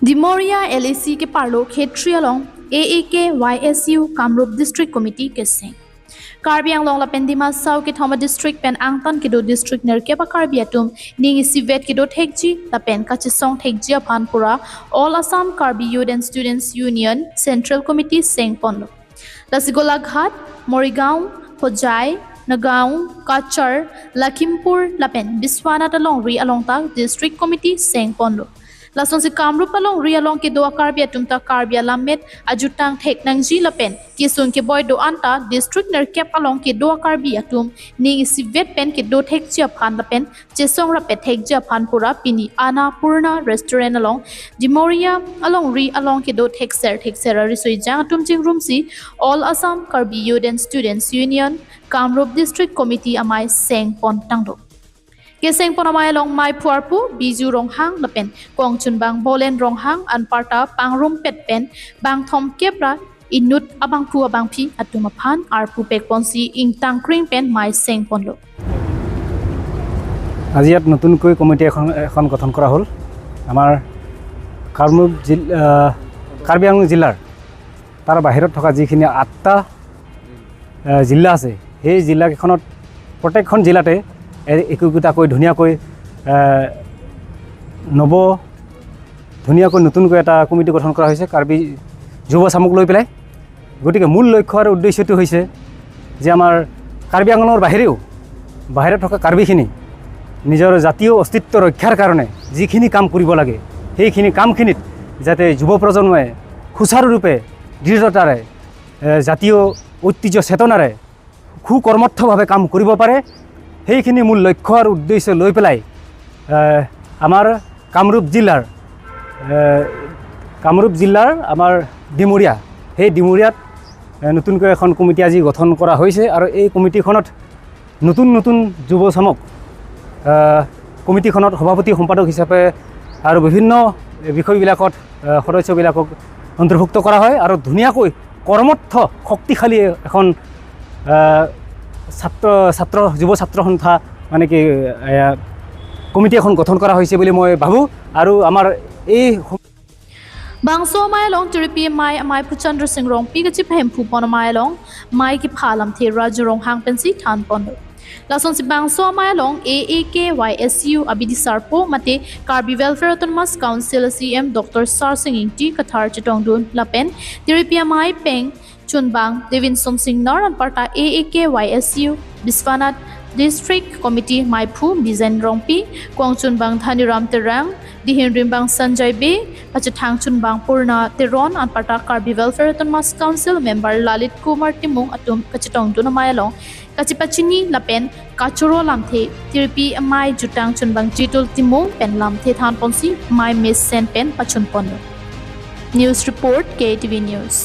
Dimoria LAC Keparlo Khetri along Aakysu Kamrup District Committee Keseng. Karbiang long la pendima sau ke thoma district pen angtan ke do district ner ke pa karbiatum ning sivet ke do thekji la pen ka chisong thekji phanpura All Assam Karbi Youth and Students Union Central Committee Sengpon Lasigola Ghat Morigaon Hojai Nagaon Kachar Lakhimpur Lapen Biswanat along ri along ta district committee Sengpon Lason si Kamrup along ri along ke do karbia tumta karbia lamet ajutang thek nang ji lapen kisun ke boy do anta district ner kep along ke do karbia tum ning si vet pen ke do thek chia phan lapen chesong rapet thek chia phan pura pini ana purna restaurant along Dimoria along ri along ke do thek ser risoi jang tum jing room si All Assam Karbi Youth and Students Union Kamrup District Committee amai Sengpon tangdo Keseng ponamay long mai puarpu biju ronghang lapen kong chunbang bolen ronghang anparta pangrum petpen bang thom kepra inut abang pu abang phi atumaphan arpu pekponsi ingtang kring pen mai seng ponlo আজিয়াত নতুনকৈ committee এখন গঠন কৰা হ'ল আমাৰ কাৰ্বি আংলং জিলাৰ তাৰ বাহিৰত থকা যিখিনি 8টা জিলা আছে সেই জিলাকেইখনত প্ৰত্যেকখন জিলাতে একোটাকৈ ধুনীয়াকৈ ধুনীয়াকৈ নতুনকৈ এটা কমিটি গঠন কৰা হৈছে কাৰ্বি যুৱ চামক লৈ পেলাই গতিকে মূল লক্ষ্য আৰু উদ্দেশ্যটো হৈছে যে আমাৰ কাৰ্বি আংলঙৰ বাহিৰত থকা কাৰ্বিখিনি নিজৰ জাতীয় অস্তিত্ব ৰক্ষাৰ কাৰণে যিখিনি কাম কৰিব লাগে সেইখিনি কামখিনিত যাতে যুৱ প্ৰজন্মই সুচাৰুৰূপে দৃঢ়তাৰে জাতীয় ঐতিহ্য চেতনাৰে সুকৰ্মঠভাৱে কাম কৰিব পাৰে সেইখিনি মূল লক্ষ্য আৰু উদ্দেশ্য লৈ পেলাই আমাৰ কামৰূপ জিলাৰ আমাৰ ডিমৰিয়া সেই ডিমৰিয়াত নতুনকৈ এখন কমিটি আজি গঠন কৰা হৈছে আৰু এই কমিটিখনত নতুন যুৱ চামক কমিটিখনত সভাপতি সম্পাদক হিচাপে আৰু বিভিন্ন বিষয়বিলাকত সদস্যবিলাকক অন্তৰ্ভুক্ত কৰা হয় আৰু ধুনীয়াকৈ কৰ্মঠ শক্তিশালী এখন যুৱ ছাত্ৰ সন্থা মানে কি কমিটি এখন গঠন কৰা হৈছে বুলি মই ভাবো আৰু আমাৰ এই Bangso mai long tiripi mai Puchandra Singh rong pigachi phem phu pon mai long mai ki phalam the raju rong hang pensi than pon Lason si Bangso mai long Aakysu abidi sarpo mate Karbi Welfare Autonomous Council CM Dr. Sar Singh Inti Kathar Chitongdun Lapen tiripi mai peng Chunbang Devinson Singh Nar and parta Aakysu Biswanat District Committee Mai Phu Bizen Rongpi Kwang Chunbang Thaniram Terang Dihin Rimbang Sanjay Be Pachatang Chunbang Purna Teron and parta Karbi Welfare Autonomous Council member Lalit Kumar Timung atum Kachatong Dunamayalong Kachipachini Lapen Kachuro Lamthe Tiripi Mai Jutang Chunbang Jitul Timung Pen Lamthe Than Ponsi Mai Miss Sen Pen Pachun Pondo News Report KTV News